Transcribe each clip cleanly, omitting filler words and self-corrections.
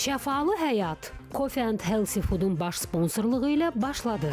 Şəfalı Həyat Coffee and Healthy Food'un baş sponsorluğu ilə başladı.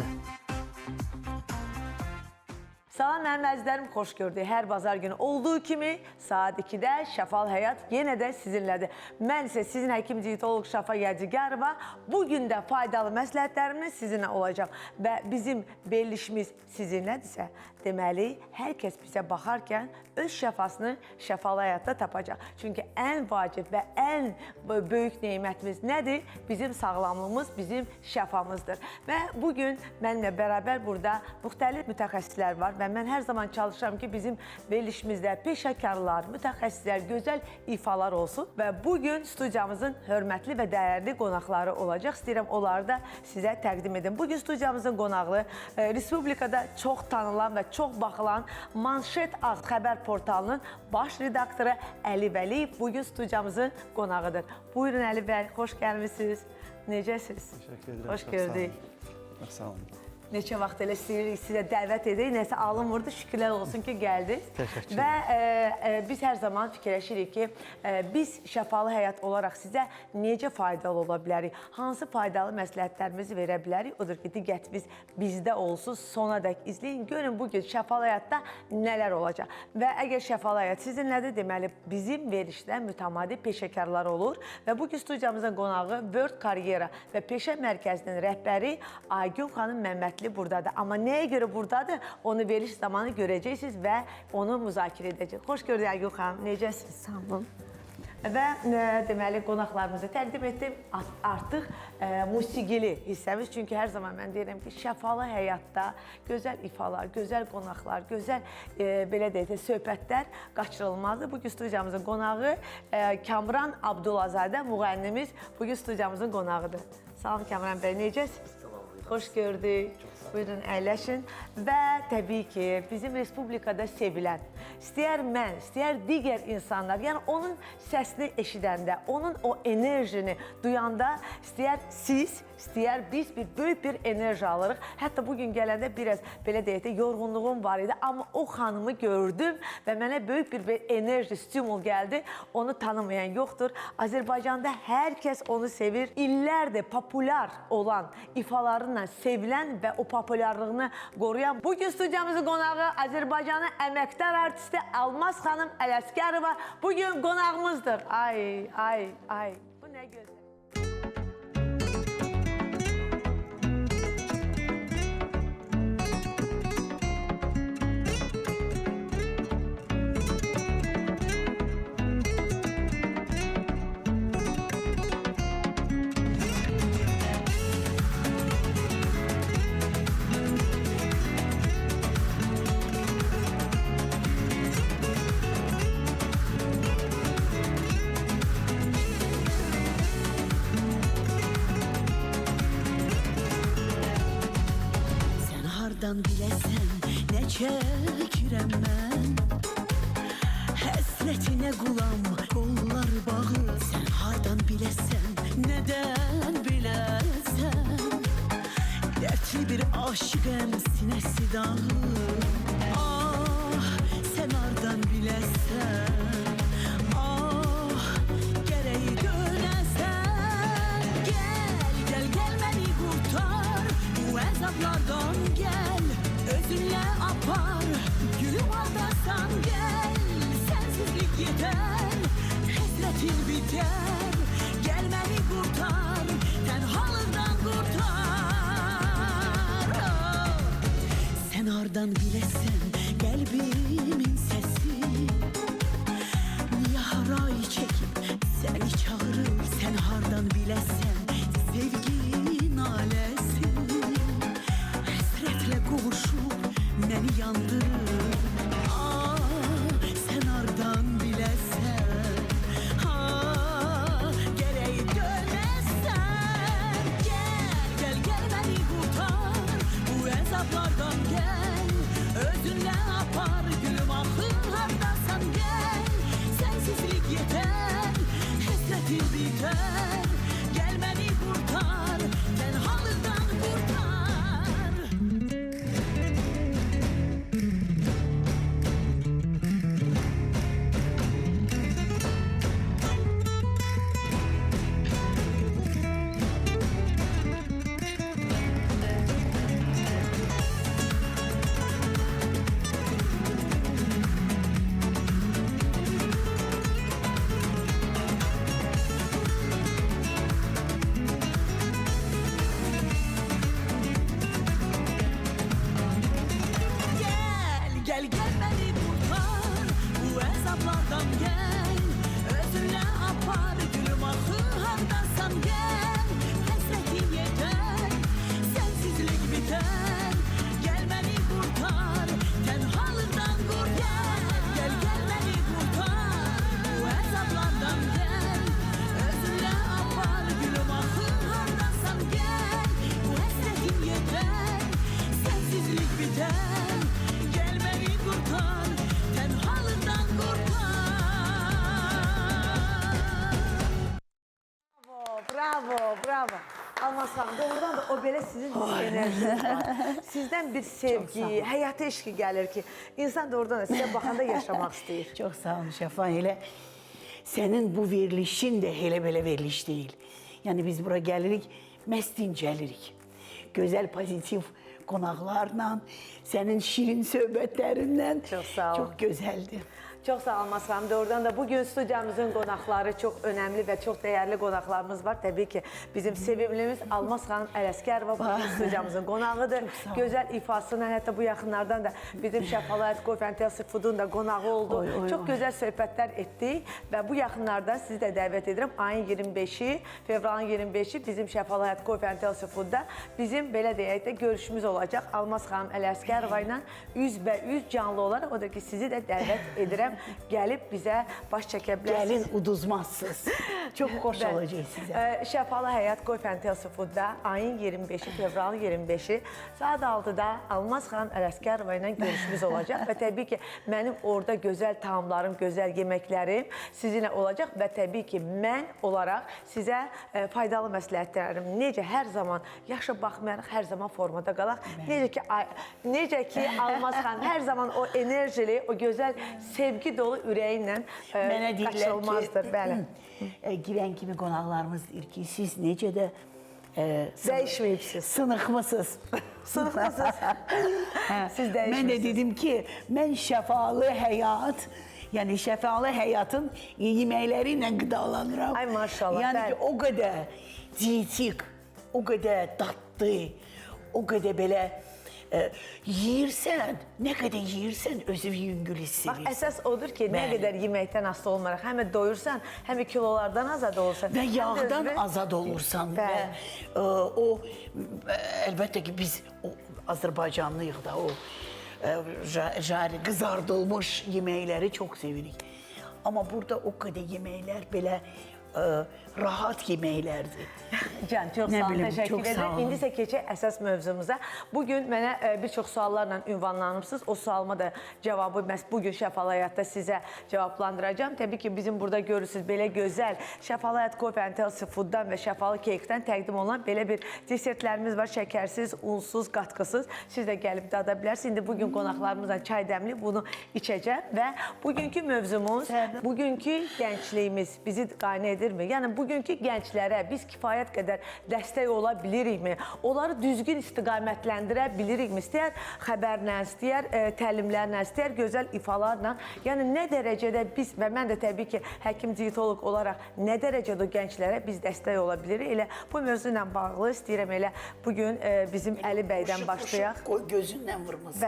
Salam mənim əzizlərim, xoş gördük. Hər bazar günü olduğu kimi saat 2-də Şəfalı Həyat yenə də sizinlədir. Mən isə sizin həkim diyetoloq Şafa Yadigarova. Bugün də faydalı məsləhətlərimlə sizinlə olacaq. Və bizim verilişimiz sizinlədirsə, deməli, hər kəs bizə baxarkən öz şəfasını Şəfalı Həyatda tapacaq. Çünki ən vacib və ən böyük neymətimiz nədir? Bizim sağlamlığımız, bizim şəfamızdır. Və bugün mənimlə bərabər burada müxtəlif mütəxəssislər var və mən hər zaman çalışıram ki, bizim verilişimizdə peşəkarlar, mütəxəssislər, gözəl ifalar olsun. Və bugün studiyamızın hörmətli və dəyərli qonaqları olacaq. İstəyirəm onları da sizə təqdim edim. Bugün studiyamızın qonağı Respublikada çox tanınan və çox baxılan Manşet Az xəbər portalının baş redaktoru Əli Vəliyev bugün studiyamızın qonağıdır. Buyurun Əli bəy, xoş gəlmişsiniz. Necəsiniz? Təşəkkür edirəm. Xoş gördük. Çox sağ olun. Neçə vaxt elə istəyirik sizə dəvət edək, nəsə alınmırdı, şükürlər olsun ki, gəldiniz. Təşəkkür Və biz hər zaman fikirləşirik ki, biz Şəfalı Həyat olaraq sizə necə faydalı ola bilərik, hansı faydalı məsləhətlərimizi verə bilərik, odur ki, diqqətimiz bizdə olsun, sona dək izləyin, görün bugün Şəfalı Həyatda nələr olacaq. Və əgər Şəfalı Həyat sizinlədir, deməli, bizim verilişdə mütəmadi peşəkarlar olur və bugün studiyamızın qonağı World Karyera və Peşə Mərkəzinin rəhbəri Aygün xanım Məmmədli buradadır. Amma nəyə görə buradadır, onu veriliş zamanı görəcəksiniz və onu müzakirə edəcək. Xoş gördük Aygün xanım, necəsiniz? Sağ olun. Və deməli, qonaqlarımızı təqdim etdim. Artıq musiqili hissəmiz. Çünki hər zaman mən deyirəm ki, Şəfalı Həyatda gözəl ifalar, gözəl qonaqlar, gözəl belə deyək, söhbətlər qaçırılmazdır. Bugün studiyamızın qonağı Kamran Abdulazadə, müğənnimiz bugün studiyamızın qonağıdır. Salam Kamran bəy, necəsiniz? Xoş gördük. Buyurun, əyləşin. Və təbii ki, bizim Respublikada sevilən, istəyər mən, istəyər digər insanlar, yəni onun səsini eşidəndə, onun o enerjini duyanda, istəyər siz, istəyər biz böyük bir enerji alırıq. Hətta bugün gələndə biraz, belə deyək də, yorğunluğum var idi, amma o xanımı gördüm və mənə böyük bir enerji, stimul gəldi. Onu tanımayan yoxdur. Azərbaycanda hər kəs onu sevir. İllərdir populyar olan ifalarıyla sevilən və o populyarlığını qoruyan. Bugün studiyamızın qonağı Azərbaycanın əməkdar artisti Almaz xanım Ələsgərova bugün qonağımızdır. Ay, bu nə gözəl. Hardan biləsən, nə çəkirəm mən Həsrətinə qulam, qollar bağı Sən hardan biləsən, nədən biləsən Dərdli bir aşıqəm, sinəsi dağı Ah, sən hardan biləsən Ah, gərək dönəsən Gəl məni qurtar Bu əzablardan gəl Özünlə apar Gülüm aldasan gəl Sensizlik yetər Həsrətin bitər Gəl məni qurtar Tənhalıqdan qurtar Sən hardan biləsən Qəlbimin səsi Niyə haray çəkib Səni çağırır Sən hardan biləsən Sevgin aləsi Həsrətlə qovuşub məni yandırır Ah, sən hardan biləsən Ah, gərək dönəsən Gəl məni qurtar Bu əzablardan gəl Özünlə xanım, doğrudan da o belə sizin bir enerjiniz var. Sizdən bir sevgi, həyata eşqi gəlir ki, insan doğrudan da sizə baxanda yaşamaq istəyir. Çox sağ olun Şəfa. Elə sənin bu verilişin də elə belə veriliş deyil. Yəni biz bura gəlirik, məhz dincəlirik. Gözəl pozitiv qonaqlarla, sənin şirin söhbətlərindən Çox sağ olun. çox gözəldir. Çox sağ olun xanım. Doğrudan da bugün studiyamızın qonaqları çox önəmli və çox dəyərli qonaqlarımız var. Təbii ki, bizim sevimlimiz Almaz xanım Ələsgərova bugün studiyamızın qonağıdır. Gözəl ifasıyla, hətta bu yaxınlardan da bizim Şəfalı Həyat Coffee and Healthy Food'un da qonağı oldu. Çox gözəl söhbətlər etdik və bu yaxınlardan sizi də dəvət edirəm. Ayın 25-i, fevralın 25-i bizim Şəfalı Həyat Coffee and Healthy Food'da bizim belə deyək də görüşümüz olacaq. Almaz xanım Ələsgərova ilə üzbəüz canlı olaraq, o da ki, sizi də dəvət edirəm. Gəlib bizə baş çəkə bilərsiniz. Gəlin uduzmazsınız. Çox xoş olacaq sizə. Şəfalı Həyat Coffee and Healthy Food'da ayın 25-i, fevralın 25-i saat 6-da Almaz xanım Ələsgərova ilə görüşümüz olacaq və təbii ki, mənim orada gözəl taamlarım, gözəl yeməklərim sizinlə olacaq və təbii ki, mən olaraq sizə faydalı məsləhətlərim, necə hər zaman yaşa baxmayaraq, hər zaman formada qalaq, necə ki, Almaz xanım hər zaman o enerjili, o gözəl sevgi dolu ürəyi ilə qaçılmazdır. Bəli. Girən kimi qonaqlarımız deyir ki, siz necə də dəyişməyibsiniz. Sınıqmısınız. Sınıqmısınız. Siz dəyişmişsiniz. Mən də dedim ki, mən şəfalı həyat, yəni şəfalı həyatın yeməkləri ilə qidalanıram. Ay maşallah. Yəni ki, o qədər dietik, o qədər dadlı, o qədər belə yeyirsən, nə qədər yeyirsən özü yüngül hiss edirsən. Əsas odur ki, nə qədər yeməkdən asılı olmaraq, həm doyursan, həm kilolardan azad olursan. Və yağdan azad olursan. Və o, əlbəttə ki, biz Azərbaycanlıyıq da, o qızardılmış yeməkləri çox sevirik. Amma burada o qədər yeməklər belə rahat yeməklərdir. Can, çox sağ olun, təşəkkür edirəm. İndi isə keçək əsas mövzumuza. Bugün mənə bir çox suallarla ünvanlanıbsınız. O sualıma da cavabı məhz bugün Şəfalı Həyatda sizə cavablandıracağım. Təbii ki, bizim burada görürsünüz belə gözəl Şəfalı Həyat Coffee and Healthy Food'dan və Şəfalı Kekdən təqdim olunan belə bir desertlərimiz var. Şəkərsiz, unsuz, qatqısız. Siz də gəlib dada bilərsiniz. İndi bugün qonaqlarımızla çay dəmli bunu içəcəm və bugünkü mövzumuz, bugünkü gəncliyimiz bizi qane edirmi? Yəni, bugünkü gənclərə biz kifayət qədər dəstək ola bilirikmi? Onları düzgün istiqamətləndirə bilirikmi? İstəyər xəbərlə, istəyər təlimlərlə, istəyər gözəl ifalarla. Yəni, nə dərəcədə biz və mən də təbii ki, həkim dietoloq olaraq nə dərəcədə o gənclərə biz dəstək ola bilirik? Elə bu mövzu ilə bağlı istəyirəm elə bugün bizim Əli bəydən başlayaq. Gözündən vurmasın.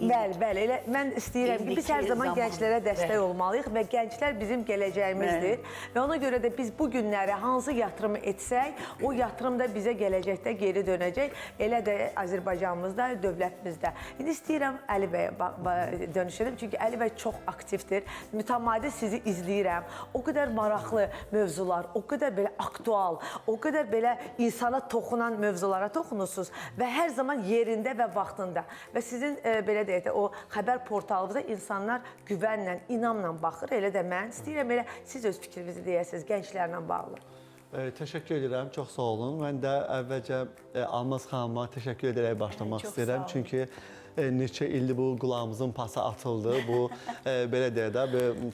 Bəli. Elə mən istəyirəm ki, biz hər zaman gənclərə dəstək olmalıyıq və gənclər bizim gələcəyimizdir. Və ona görə də biz bu günləri hansı yatırımı etsək, o yatırım da bizə gələcəkdə geri dönəcək. Elə də Azərbaycanımızda, dövlətimizdə. İndi istəyirəm Əli bəyə dönüş edim. Çünki Əli bəy çox aktivdir. Mütəmadi sizi izləyirəm. O qədər maraqlı mövzular, o qədər belə aktual, o qədər belə insana toxunan mövzulara toxunursunuz və hər zaman yerində və vaxtında. Və sizin belə deyək də o xəbər portalınızda insanlar güvənlə, inamla baxır. Elə də mən istəyirəm elə siz öz fikrinizi deyəsiniz gənclərlə bağlı. Təşəkkür edirəm, çox sağ olun. Mən də əvvəlcə Almaz xanıma təşəkkür edərək başlamaq istəyirəm. Çünki neçə ildir bu qulağımızın pası atıldı. Bu, belə deyək də,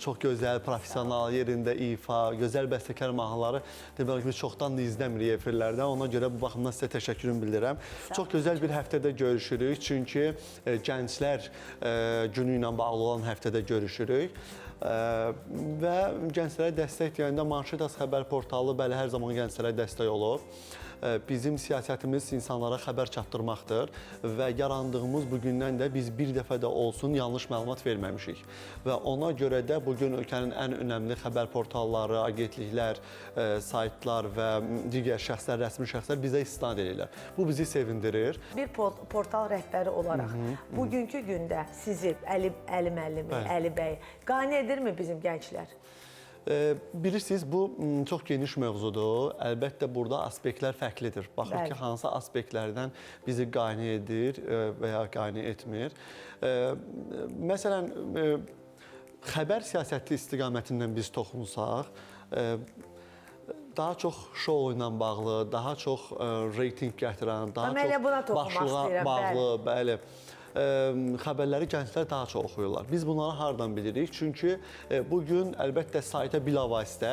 çox gözəl, profesional, yerində ifa, gözəl bəstəkar mahnıları demək ki, biz çoxdan da izləmirik efirlərdən. Ona görə bu baxımdan sizə təşəkkürümü bildirirəm. Çox gözəl bir həftədə görüşürük. Çünki gənclər günü ilə bağlı olan həftədə görüşürük. Və gənclərə dəstək deyəndə Manşetas xəbər portalı bəli hər zaman gənclərə dəstək olub. Bizim siyasətimiz insanlara xəbər çatdırmaqdır və yarandığımız bugündən də biz bir dəfə də olsun yanlış məlumat verməmişik. Və ona görə də bugün ölkənin ən önəmli xəbər portalları, agentliklər, saytlar və digər şəxslər, rəsmi şəxslər bizə istinad edirlər. Bu bizi sevindirir. Bir portal rəhbəri olaraq bugünkü gündə sizi, Əli müəllimi, Əli bəy, qane edirmi bizim gənclər? Bilirsiniz, bu çox geniş mövzudur. Əlbəttə, burada aspektlər fərqlidir. Baxır ki, hansı aspektlərdən bizi qane edir və ya qane etmir. Məsələn, xəbər siyasəti istiqamətindən biz toxunsaq, daha çox şou ilə bağlı, daha çox reytinq gətirən, daha Mən elə buna çox toxunmaq başlığa istəyirəm, bağlı, bəli. Xəbərləri gənclər daha çox oxuyurlar. Biz bunları hardan bilirik? Çünki bugün əlbəttə sayta bilavasitə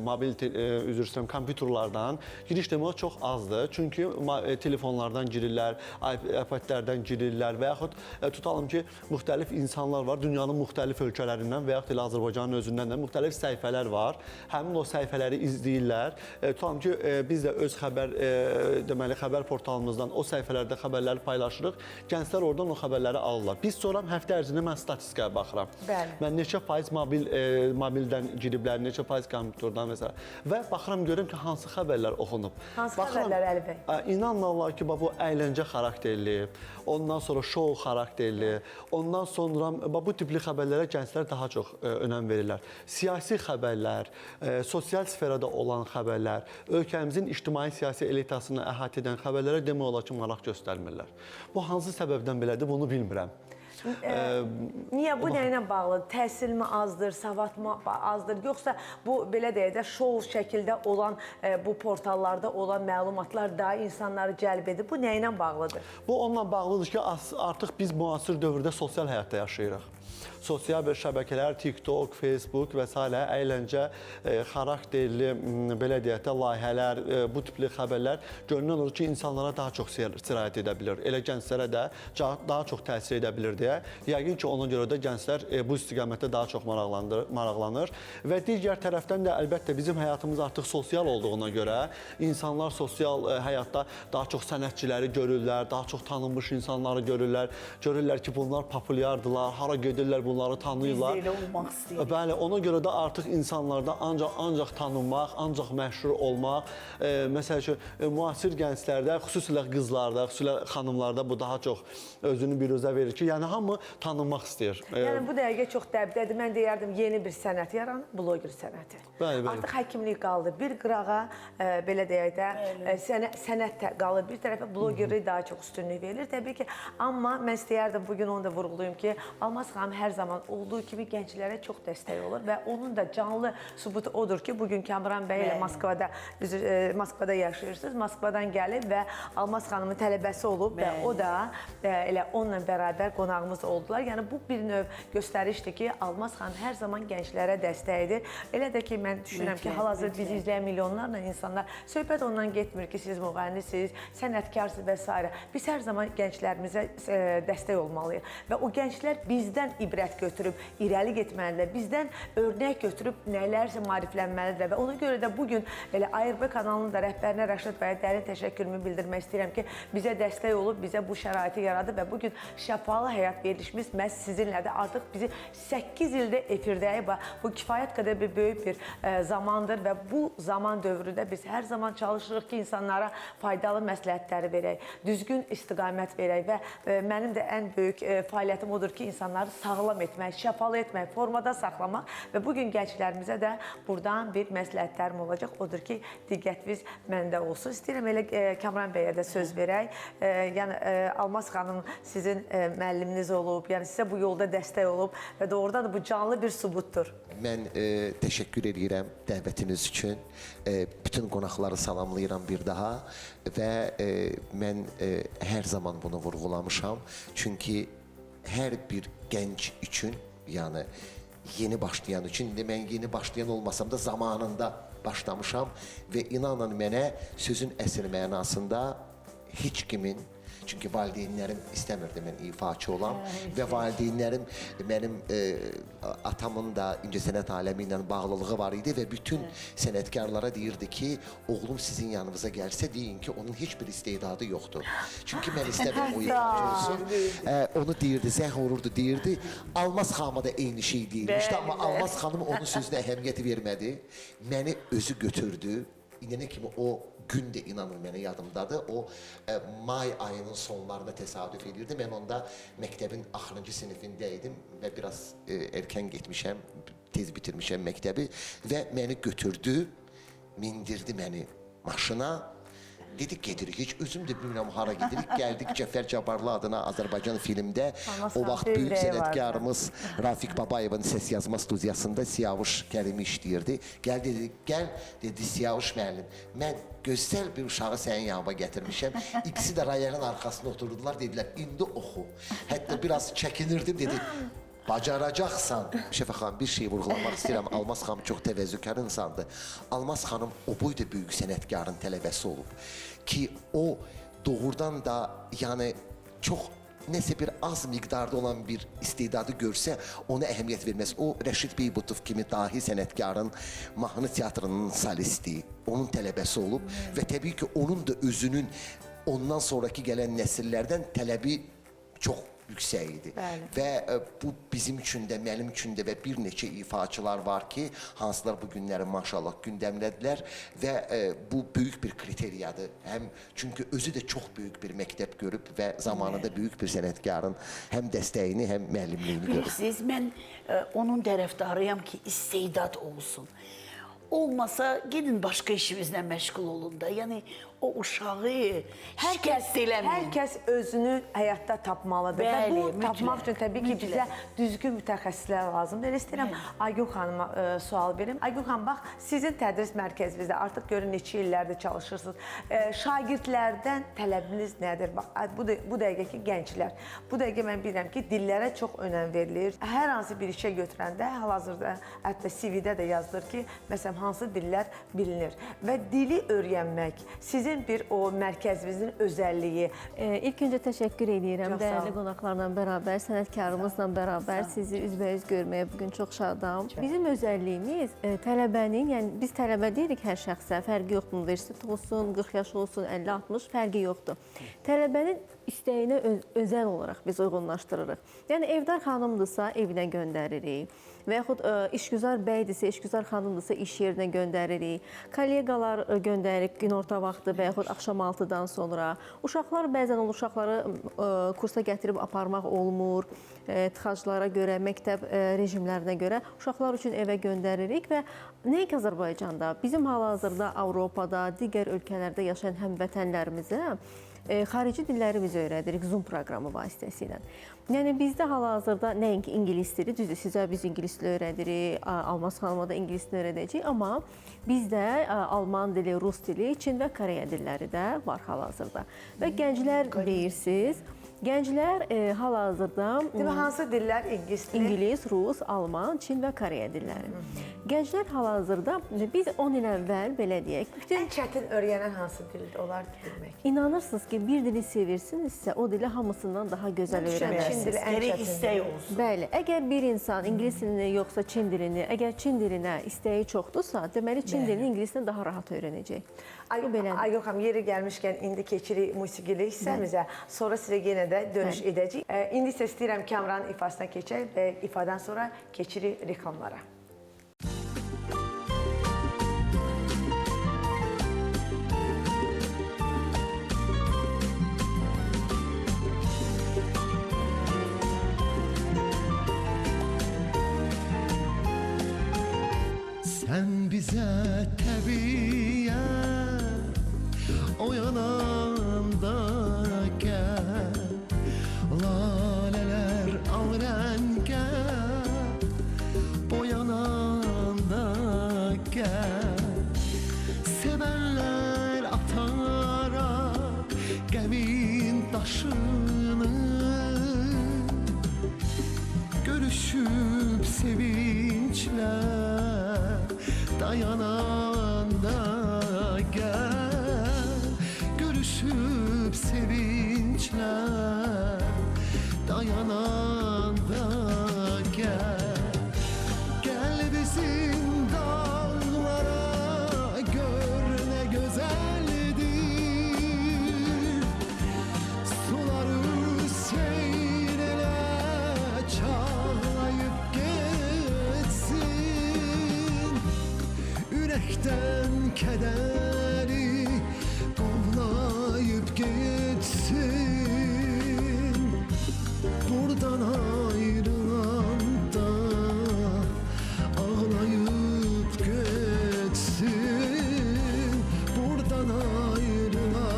mobil üzr istəyirəm kompüterlərdən giriş demək çox azdır. Çünki telefonlardan girirlər, iPad-lərdən girirlər və yaxud tutalım ki, müxtəlif insanlar var, dünyanın müxtəlif ölkələrindən və yaxud elə Azərbaycanın özündən də müxtəlif səhifələr var. Həmin o səhifələri izləyirlər. Tutalım ki, biz də öz deməli xəbər portalımızdan o səhifələrdə xəbərləri paylaşırıq. Gənclər oradan o xəbərləri alırlar. Biz sonra həftə ərzində mən statistikaya baxıram. Bəli. Mən neçə faiz mobildən giriblər, neçə faiz kompüterdən və s. Və baxıram görürəm ki, hansı xəbərlər oxunub. Hansı xəbərlər Əli bəy? İnanmırlar ki, bu əyləncə xarakterli, ondan sonra şou xarakterli, ondan sonra bu tipli xəbərlərə gənclər daha çox önəm verirlər. Siyasi xəbərlər, sosial sferada olan xəbərlər, ölkəmizin ictimai-siyasi elitasını əhatə edən xəbərlərə demək olar ki, maraq göstərmirlər. Bu hansı səbəbdən belədir, bunu bilmirəm. Niyə bu nə ilə bağlıdır? Təhsilmi azdır, savadmı azdır? Yoxsa bu belə deyək də şou şəkildə olan bu portallarda olan məlumatlar daha insanları cəlb edir? Bu nə ilə bağlıdır? Bu onunla bağlıdır ki, artıq biz müasir dövrdə sosial həyatda yaşayırıq. Sosial şəbəkələr, TikTok, Facebook və s. əyləncə xarakterli, belə deyək də, layihələr, bu tipli xəbərlər görünən olur ki, insanlara daha çox sirayət edə bilir. Elə gənclərə də daha çox təsir edə bilir deyə. Yəqin ki, ona görə də gənclər bu istiqamətdə daha çox maraqlanır. Və digər tərəfdən də əlbəttə bizim həyatımız artıq sosial olduğuna görə insanlar sosial həyatda daha çox sənətçiləri görürlər, daha çox tanınmış insanları görürlər. Görürlər ki, bunlar populyardılar, hara gedirlər, bunları tanıyırlar. Biz də elə olmaq istəyirik. Bəli, ona görə də artıq insanlarda ancaq tanınmaq, ancaq məşhur olmaq, məsəl üçün, müasir gənclərdə, xüsusilə qızlarda, xüsusilə xanımlarda bu daha çox özünü biruzə verir ki, yəni hamı tanınmaq istəyir. Yəni bu dəqiqə çox dəbdədir. Mən deyərdim, yeni bir sənət yaranır, bloger sənəti. Bəli, bəli. Artıq həkimlik qaldı. Bir qırağa, belə deyək də, sənət qalır. Bir tərəfə blogerlik daha çox üstünlük verilir. Təbii ki, amma mən istəyərdim bugün onu da vurğulayım ki, Almaz xanım hər zaman olduğu kimi gənclərə çox dəstək olur və onun da canlı sübutu odur ki, bugün Kamran bəy ilə Moskvada yaşayırsınız. Moskvadan gəlib və Almaz xanımın tələbəsi olub və o da elə onunla bərabər qonağımız oldular. Yəni bu bir növ göstərişdir ki, Almaz xanım hər zaman gənclərə dəstəkdir. Elə də ki, mən düşünürəm ki, hal-hazırda bizi izləyən milyonlarla insanlar söhbət ondan getmir ki, siz müğənnisiniz, sənətkarsınız və s. Biz hər zaman gənclərimizə dəstək olmalıyıq və o gənclər bizdən ibrət götürüb, irəli getməlidirlər, bizdən örnək götürüb nələrsə maariflənməlidirlər və ona görə də bugün elə ARB kanalının da rəhbərinə Rəşad bəyə dərin təşəkkürümü bildirmək istəyirəm ki, bizə dəstək olub, bizə bu şəraiti yaradı və bugün Şəfalı Həyat verilişimiz məhz sizinlədir. Artıq bizi 8 ildə efirdəyik və bu kifayət qədər bir böyük bir zamandır və bu zaman dövründə biz hər zaman çalışırıq ki, insanlara faydalı məsləhətləri verək, düzgün istiqamət verək və mənim də ən böyük fəaliyyətim odur ki, insanları sağlam etmək, şəfalı etmək, formada saxlamaq və bugün gənclərimizə də buradan bir məsləhətlərim olacaq. Odur ki, diqqətiniz məndə olsun. İstəyirəm elə Kamran bəyə də söz verək. Yəni Almaz xanım sizin müəlliminiz olub, yəni sizə bu yolda dəstək olub və doğrudan da bu canlı bir sübutdur. Mən təşəkkür edirəm dəvətiniz üçün. Bütün qonaqları salamlayıram bir daha və mən hər zaman bunu vurğulamışam. Çünki hər bir gənc üçün, yəni yeni başlayan üçün, mən yeni başlayan olmasam da zamanında başlamışam və inanın mənə sözün əsl mənasında heç kimin, çünki valideynlərim istəmirdi mən ifaçı olam və valideynlərim mənim atamın da incəsənət aləmi ilə bağlılığı var idi və bütün sənətkarlara deyirdi ki, oğlum sizin yanınıza gəlsə deyin ki, onun heç bir istedadı yoxdur. Çünki mən istəmirəm o ifaçı olsun. Onu deyirdi, zəh olurdu, deyirdi. Almaz xanıma da eyni şey deyilmişdi, amma Almaz xanım onun sözünə əhəmiyyət vermədi. Məni özü götürdü. İnənə kimi o gün də inanın mənə yadımdadır. O may ayının sonlarına təsadüf edirdi. Mən onda məktəbin axırıncı sinifində idim və biraz erkən getmişəm, tez bitirmişəm məktəbi və məni götürdü, mindirdi məni maşına dedik gedirik. Hiç özüm de bilmirəm hara gedirik. Gəldik Cəfər Cabbarlı adına Azərbaycan filmdə o vaxt bir böyük ürəyi sənətkarımız Rafiq Babayevin səs yazma studiyasında Siyavuş Kərimi işləyirdi. Gəl dedi Siyavuş müəllim, mən gözəl bir uşağı sənin yanıma gətirmişəm. İkisi də rayonun arxasında oturdular, dedilər, indi oxu. Hətta biraz çəkinirdim, dedi, bacaracaqsan. Şəfə xanım, bir şey vurğulamaq istəyirəm. Almaz xanım çox təvəzzükar insandır. Almaz xanım o boyda böyük sənətkarın tələbəsi olub ki, o doğrudan da yəni çox nəsə bir az miqdarda olan bir istedadı görsə, ona əhəmiyyət verməz. O, Rəşid Beybutov kimi dahi sənətkarın mahnı teatrının solisti, onun tələbəsi olub və təbii ki, onun da özünün ondan sonraki gələn nəsillərdən tələbi çox yüksək idi. Və bu bizim üçün də, mənim üçün də və bir neçə ifaçılar var ki, hansılar bu günləri maşallah gündəmlədilər və bu böyük bir kriteriyadır. Həm çünki özü də çox böyük bir məktəb görüb və zamanında böyük bir sənətkarın həm dəstəyini, həm müəllimliyini görüb. Bilirsiniz, mən onun tərəfdarıyam ki, istedad olsun. Olmasa gedin başqa işimizlə məşğul olun da. Yəni o uşağı şikəst eləməyin. Hər kəs özünü həyatda tapmalıdır. Və bu tapmaq üçün təbii ki, bizə düzgün mütəxəssislər lazımdır. Elə istəyirəm Aygün xanıma sual verim. Aygün xanım, bax, sizin tədris mərkəzinizdə artıq görün neçə illərdir çalışırsınız. Şagirdlərdən tələbiniz nədir? Bax, bu dəqiqəki gənclər. Bu dəqiqə mən bilirəm ki, dillərə çox önəm verilir. Hər hansı bir işə götürəndə, hal-hazırda hətta CV-də də yazılır ki, məsələn, hansı dillər bilinir. Və dili öyrənmək sizin bir o mərkəzimizin özəlliyi. İlk öncə təşəkkür edirəm. Dəyərli qonaqlarla bərabər, sənətkarımızla bərabər sizi üzbəüz görməyə bugün çox şadam. Bizim özəlliyimiz tələbənin, yəni biz tələbə deyirik hər şəxsə, fərqi yoxdur, universitet olsun, 40 yaş olsun, 50-60, fərqi yoxdur. Tələbənin istəyinə özəl olaraq biz uyğunlaşdırırıq. Yəni evdar xanımdırsa evinə göndəririk və yaxud işgüzar bəydirsə, işgüzar xanımdırsa iş yerinə göndəririk. Kollegalar göndəririk günorta vaxtı və yaxud axşam 6-dan sonra. Uşaqlar bəzən uşaqları kursa gətirib aparmaq olmur. Tıxaclara görə, məktəb rejimlərinə görə uşaqlar üçün evə göndəririk və nəinki Azərbaycanda, bizim hal-hazırda Avropada, digər ölkələrdə yaşayan həmvətənlərimizə xarici dilləri biz öyrədirik Zoom proqramı vasitəsilə. Yəni bizdə hal-hazırda nəinki ingilis dili, düzdür, sizə biz ingilis dili öyrədirik, Almaz xanıma da ingilis dili öyrədəcəyik, amma bizdə Alman dili, Rus dili, Çin və Koreya dilləri də var hal-hazırda. Və gənclər deyirsiniz, gənclər hal-hazırda hansı dillər? İngilis, Rus, Alman, Çin və Koreya dilləri. Gənclər hal-hazırda biz 10 il əvvəl, belə deyək, Ən çətin öyrənən hansı dildir? Onlar bilmək. İnanırsınız ki, bir dili sevirsinizsə, o dili hamısından daha gözəl öyrənərsiniz. Gərək istək olsun. Bəli, əgər bir insan ingilis dilini yoxsa Çin dilini, əgər Çin dilinə istəyi çoxdursa, deməli Çin dilini ingilisdən daha rahat öyrənəcək. Aygün xanım, yeri gəlmişkən indi keçirik musiqili hissəmizə, sonra sizə yenə də dönüş edəcəyik. İndi isə istəyirəm Kamranın ifasına keçək və ifadən sonra keçirik reklamlara. Sən bizə təbiyyət o yananda gəl, lalələr al rəngə boyananda gəl, sevənlər ataraq qəmin daşını, görüşüb sevinclə dayananda gəl, görüşüb sevinclə dayananda gəl. Gəl bizim dağlara, gör nə gözəldir, suları seyr elə, çağlayıb getsin. Ürəkdən kədəri qovlayıb getsin. Buradan ayrılanda ağlayıb getsin. Buradan ayrılanda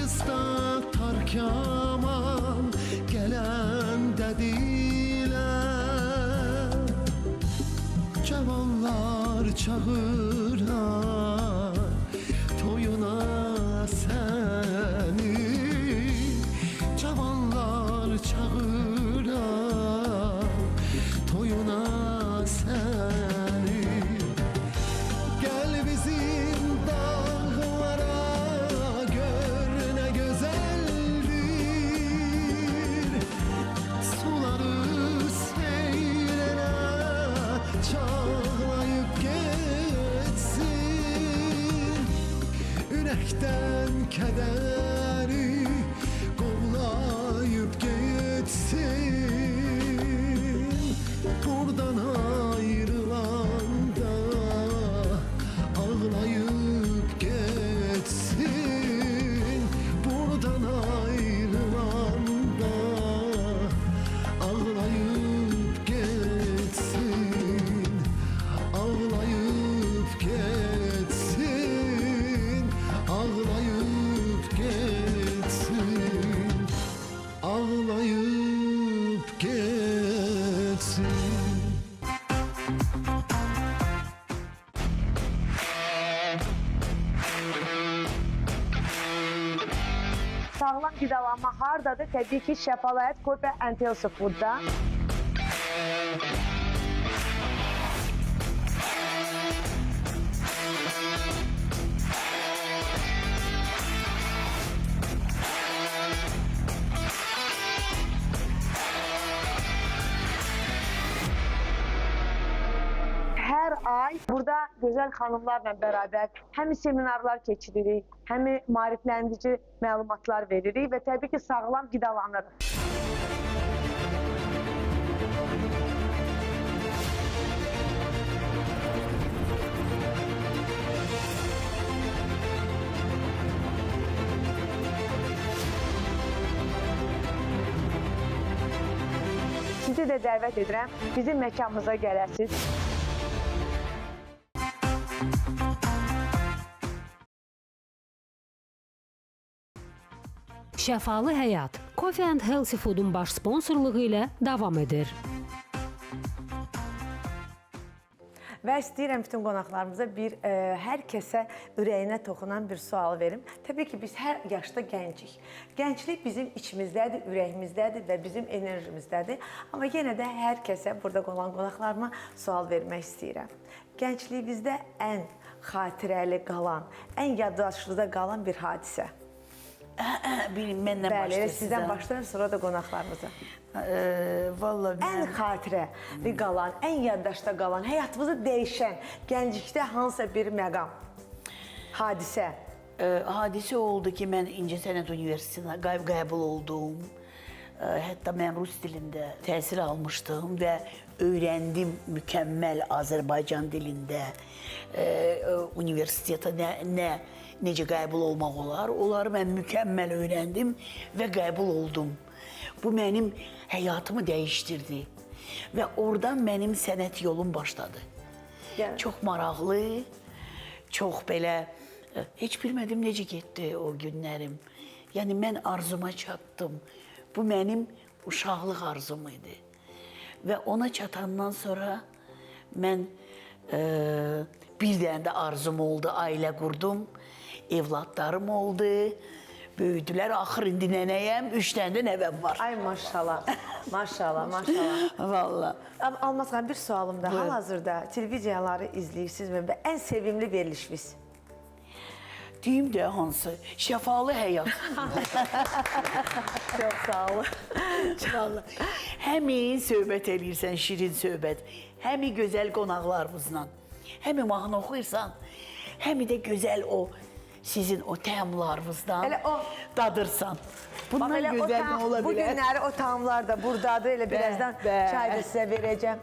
qızda tarkaman gələn dedilər. Cavanlar çağırar toyuna səni. Cavanlar çağırar toyuna səni. Gel bizim dağlara, gör ne güzeldir. Suları seyrene, çağlayıp geçsin. Ürəkdən kədəri qovlayıp geçsin. Buradan ayrılanda ağlayıp geçsin. Buradan ayrılanda ağlayıp geçsin. Ağlayıp geçsin. Ağlayıp geçsin. Ağlayıp geçsin. Sağlam qidalanma hardadır? Təbii ki, Şəfalayət Coffee and Healthy Food'da. Hər ay burada gözəl xanımlarla bərabər həm seminarlar keçiririk, həm maarifləndirici məlumatlar veririk və təbii ki, sağlam qidalanırıq. Sizi də dəvət edirəm, bizim məkanımıza gələsiniz. Şəfalı Həyat Coffee and Healthy Food'un baş sponsorluğu ilə davam edir. Və istəyirəm bütün qonaqlarımıza hər kəsə ürəyinə toxunan bir sual verim. Təbii ki, biz hər yaşda gəncik. Gənclik bizim içimizdədir, ürəyimizdədir və bizim enerjimizdədir. Amma yenə də hər kəsə, burada olan qonaqlarıma sual vermək istəyirəm. Gəncliyinizdə ən xatirəli qalan, ən yaddaşınızda qalan bir hadisə. Məndən Bəli, sizdən başlayın, sonra da qonaqlarımıza. Vallahi Ən xatirəli qalan, ən yaddaşda qalan, həyatımızı dəyişən, gənclikdə hansısa bir məqam, hadisə. Hadisə oldu ki, mən İncəsənət Universitetinə qəbul oldum. Hətta mən rus dilində təhsil almışdım və öyrəndim mükəmməl Azərbaycan dilində universitetə necə qəbul olmaq olar. Onları mən mükəmməl öyrəndim və qəbul oldum. Bu mənim həyatımı dəyişdirdi və oradan mənim sənət yolum başladı. Çox maraqlı, çox belə, heç bilmədim necə getdi o günlərim. Yəni mən arzuma çatdım. Bu mənim uşaqlıq arzum idi. Və ona çatandan sonra mən bir dənə də arzum oldu, ailə qurdum, evladlarım oldu, böyüdülər, axır indi nənəyəm, 3 dənə də nəvəm var. Ay maşallah, maşallah, maşallah. Vallahi. Almaz xanım, bir sualım da, hal-hazırda televiziyaları izləyirsinizmi və ən sevimli verilişiniz? Deyim də hansı? Şəfalı Həyat. Çox sağ olun. Vallahi. Həmi söhbət eləyirsən, şirin söhbət, həmi gözəl qonaqlarımızla, həmi mahnı oxuyursan, həmi də gözəl o sizin o təamlarınızdan dadırsan. Bundan gözəl nə ola bilər? Bu günləri o təamlar da buradadır, elə birazdan çay da sizə verəcəm.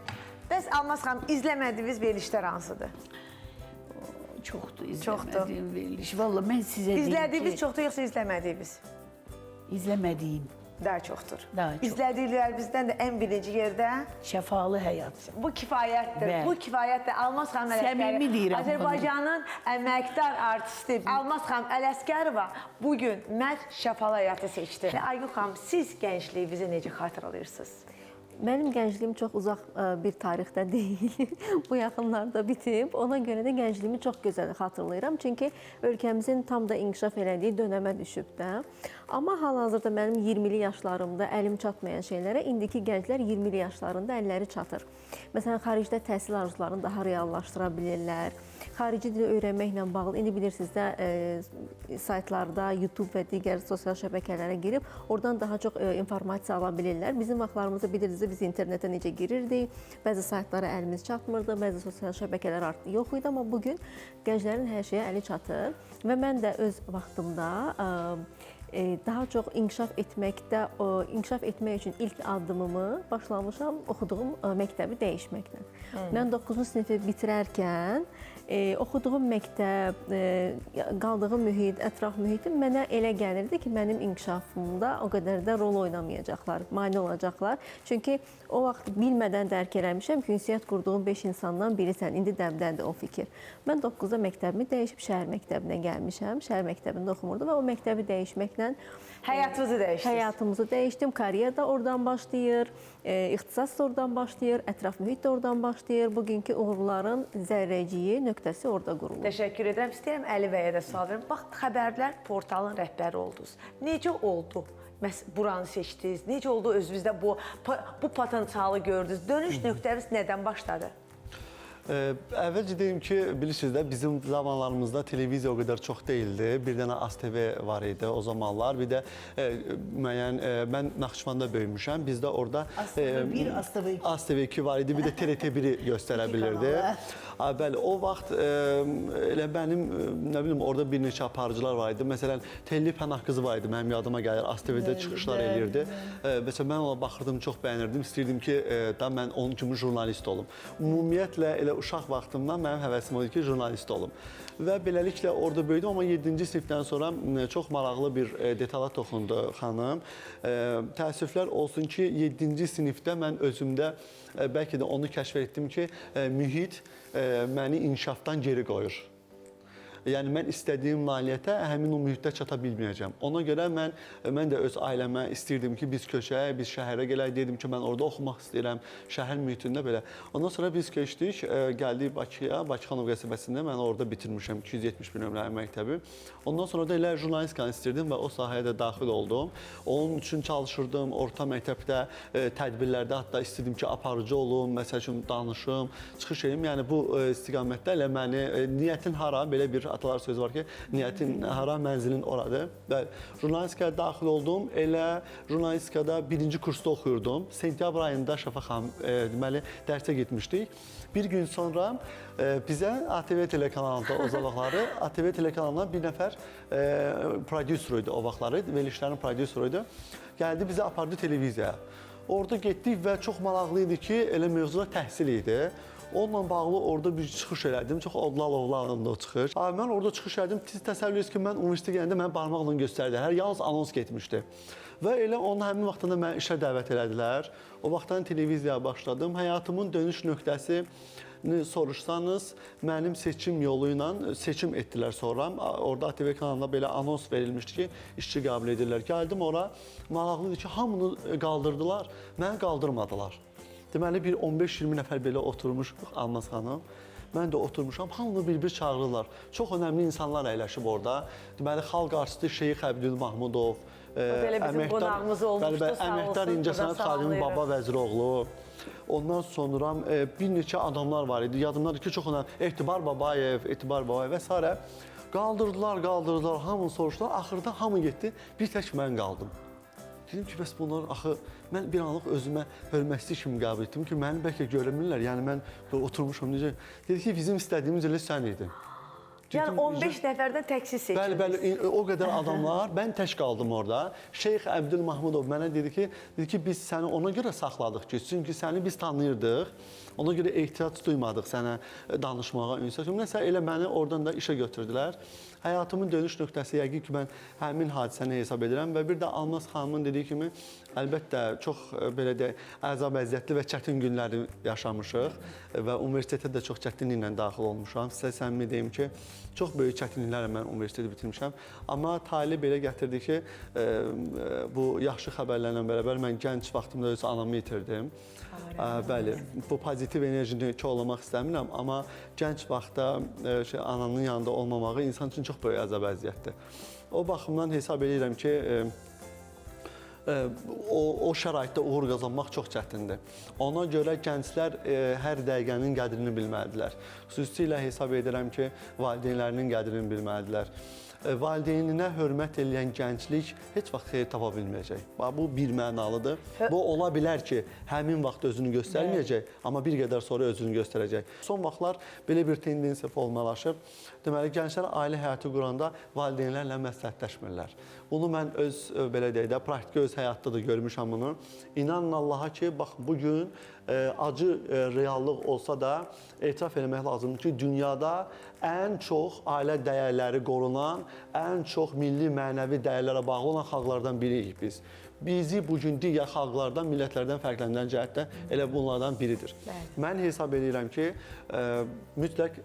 Bəs Almaz xanım, izləmədiyiniz verilişlər hansıdır? Çoxdur izləmədiyim veriliş. Vallahi mən sizə deyim ki... İzlədiyiniz çoxdur, yoxsa izləmədiyiniz? İzləmədiyim. daha çoxdur. Daha çox. İzlədiklərimizdən də ən birinci yerdə Şəfalı həyat. bu kifayətdir. Bəli. Bu kifayətdir. Almaz xanım Ələsgərova. Səmimi deyirəm bunu. Azərbaycanın əməkdar artisti Almaz xanım Ələsgərova bu gün məhz şəfalı həyatı seçdi. Və Aygün xanım, siz gəncliyinizi necə xatırlayırsınız? Mənim gəncliyim çox uzaq bir tarixdə deyil. Bu yaxınlarda bitib. Ona görə də gəncliyimi çox gözəl xatırlayıram. Çünki ölkəmizin tam da inkişaf elədiyi dönəmə düşüb də. Amma hal-hazırda mənim 20'li yaşlarımda əlim çatmayan şeylərə indiki gənclər 20'li yaşlarında əlləri çatır. Məsələn, xaricdə təhsil arzularını daha reallaşdıra bilirlər. Xarici dili öyrənməklə bağlı, indi bilirsiniz də saytlarda, YouTube və digər sosial şəbəkələrə girib, oradan daha çox informasiya ala bilirlər. Bizim vaxtlarımızda bilirsiniz, biz internetə necə girirdik, bəzi saytlara əlimiz çatmırdı, bəzi sosial şəbəkələr artıq yox idi, amma bugün gənclərin hər şeyə əli çatır və mən də öz vaxtımda daha çox inkişaf etmək üçün ilk addımımı başlamışam oxuduğum məktəbi dəyişməklə. Mən 9-cu sinifi bitirərkən oxuduğum məktəb, qaldığım mühit, ətraf mühitim mənə elə gəlirdi ki, mənim inkişafımda o qədər də rol oynamayacaqlar, mane olacaqlar. Çünki o vaxt bilmədən dərk eləmişəm ki, ünsiyyət qurduğum 5 insandan birisən, indi dəmdəndir o fikir. Mən 9-da məktəbimi dəyişib şəhər məktəbinə gəlmişəm, şəhər məktəbində oxumurdum və o məktəbi dəyişməklə Həyatınızı dəyişdiniz. Həyatımızı dəyişdim, kariyer də oradan başlayır, ixtisas da oradan başlayır, ətraf mühit də oradan başlayır. Bugünkü uğurların zərrəciyi, nöqtəsi orada qurulur. Təşəkkür edirəm. İstəyirəm Əli bəyə də sual verim. Bax, xəbərlər portalının rəhbəri oldunuz. Necə oldu? Buranı seçdiniz. Necə oldu özünüzdə bu potensialı gördünüz? Dönüş nöqtəniz nədən başladı? Əvvəlcə deyim ki, bilirsiniz də bizim zamanlarımızda televiziya o qədər çox deyildi. Bir dənə ASTV var idi o zamanlar. Bir də müəyyən, mən Naxçıvanda böyümüşəm. Bizdə orada ASTV1, ASTV2. ASTV2 var idi. Bir də TRT1-i göstərə bilirdi. Bəli, o vaxt elə mənim, nə bilim, orada bir neçə aparıcılar var idi. Məsələn, Telli Pənah qızı var idi, mənim yadıma gəlir. ASTV-də çıxışlar eləyirdi. Məsələn, mən ona baxırdım, çox bəyənirdim. İstəyirdim ki, da mən onun kimi jurnalist olum. Ümumiyyətlə, elə uşaq vaxtımdan mənim həvəsim oldu ki, jurnalist olum. Və beləliklə orada böyüdüm, amma 7-ci sinifdən sonra çox maraqlı bir detala toxundu xanım. Təəssüflər olsun ki, 7-ci sinifdə mən özümdə bəlkə də onu kəşf etdim ki, mühit məni inkişafdan geri qoyur. Yəni, mən istədiyim nailiyyətə həmin o mühitdə çata bilməyəcəm. Ona görə mən də öz ailəmə istəyirdim ki, biz köçək, biz şəhərə gələk, dedim ki, mən orada oxumaq istəyirəm, şəhər mühitində belə. Ondan sonra biz keçdik, gəldik Bakıya, Bakıxanov qəsəbəsində, mən orada bitirmişəm 271 nömrəli məktəbi. Ondan sonra da elə jurnalistikanı istirdim və o sahəyə də daxil oldum. Onun üçün çalışırdım, orta məktəbdə, tədbirlərdə, hətta istədim ki, aparıcı olum, məsəl üçün danışım, çıxış edeyim. Yəni, bu istiqamətdə elə məni, niyyətin hara, belə bir atalar sözü var ki, niyyətin hara, mənzilin oradır. Və jurnalistikaya daxil oldum. Elə jurnalistikada 1-ci kursda oxuyurdum. Sentyabr ayında Şafaq xanım deməli dərsə getmişdik. Bir gün sonra bizə ATV telekanalında o vaxtları, ATV telekanalından bir nəfər prodüser idi o vaxtları, verilişlərin prodüseri idi. Gəldi, bizi apardı televiziyaya. Orada getdik və çox maraqlı idi ki, elə mövzuda təhsil idi. Onunla bağlı orada bir çıxış elədim. Çox odla-lovlarında o çıxış. Mən orada çıxış elədim. Siz təsəvvür edirsiniz ki, mən universitetə gələndə mənə barmaqla göstərdilər. Yalnız anons getmişdi. Və elə onun həmin vaxtında məni işə dəvət elədilər. O vaxtdan televiziyaya başladım. Həyatımın dönüş nöqtəsini soruşsanız, mənim seçim yolu ilə seçim etdilər sonra. Orada ATV kanalında belə anons verilmişdi ki, işçi qəbul edirlər. Gəldim ora, maraqlıdır ki, hamını qaldırdılar, məni qaldırmadılar. Deməli, bir 15-20 nəfər belə oturmuşuq, Almaz xanım. Mən də oturmuşam, hamını bir-bir çağırırlar. Çox önəmli insanlar əyləşib orada. Deməli, xalq artisti Şeyx Əbdül Mahmudov, belə bizim qonağımız olmuşdu, sağ olsun. Əməkdar İncəsənət xadimi Baba Vəziroğlu. Ondan sonra bir neçə adamlar var idi. Yadımdadır ki, çox önəmli. Etibar Babayev və s. Qaldırdılar, hamını soruşdular. Axırda hamı getdi, bir tək mən qaldım. Dedim ki, bəs bunlar, axı, mən bir anlıq özümə hörmətli kimi qəbul etdim ki, məni bəlkə görmürlər, yəni mən oturmuşam, necə? Dedi ki, bizim istədiyimiz elə sən idin. Yəni 15 nəfərdən təksiz seçildiniz. Bəli, o qədər adamlar, mən tək qaldım orada. Şeyx Əbdülmahmudov mənə dedi ki, biz səni ona görə saxladıq ki, çünki səni biz tanıyırdıq. Ona görə ehtiyac duymadıq sənə danışmağa, ünsiyyət. Nəsə elə məni oradan da işə götürdülər. Həyatımın dönüş nöqtəsi yəqin ki, mən həmin hadisəni hesab edirəm və bir də Almaz xanımın dediyi kimi, əlbəttə çox belə də əzab əziyyətli və çətin günləri yaşamışıq və universitetə də çox çətinliklə daxil olmuşam. Sizə səmimi deyim ki, çox böyük çətinliklərlə mən universiteti bitirmişəm. Amma talih belə gətirdi ki, bu yaxşı xəbərlərlə bərabər mən gənc vaxtımda öz anamı itirdim. Bəli, bu pozitiv enerjini çoğlamaq istəmirəm, amma gənc vaxtda ananın yanında olmamağı insan üçün çox böyük əzab əziyyətdir. O baxımdan hesab edirəm ki, o şəraitdə uğur qazanmaq çox çətindir. Ona görə gənclər hər dəqiqənin qədrini bilməlidirlər. Xüsusilə hesab edirəm ki, valideynlərinin qədrini bilməlidirlər. Valideyninə hörmət eləyən gənclik heç vaxt xeyir tapa bilməyəcək. Bu bir mənalıdır. Bu ola bilər ki, həmin vaxt özünü göstərməyəcək, amma bir qədər sonra özünü göstərəcək. Son vaxtlar belə bir tendensiya formalaşıb. Deməli, gənclər ailə həyatı quranda valideynlərlə məsləhətləşmirlər. Bunu mən öz, belə deyək də, praktiki öz həyatda da görmüşəm bunu. İnanın Allaha ki, bax, bugün acı reallıq olsa da etiraf eləmək lazımdır ki, dünyada ən çox ailə dəyərləri qorunan, ən çox milli mənəvi dəyərlərə bağlı olan xalqlardan biriyik biz. Bizi bugün digər xalqlardan, millətlərdən fərqləndirən cəhətdə elə bunlardan biridir. Mən hesab edirəm ki, mütləq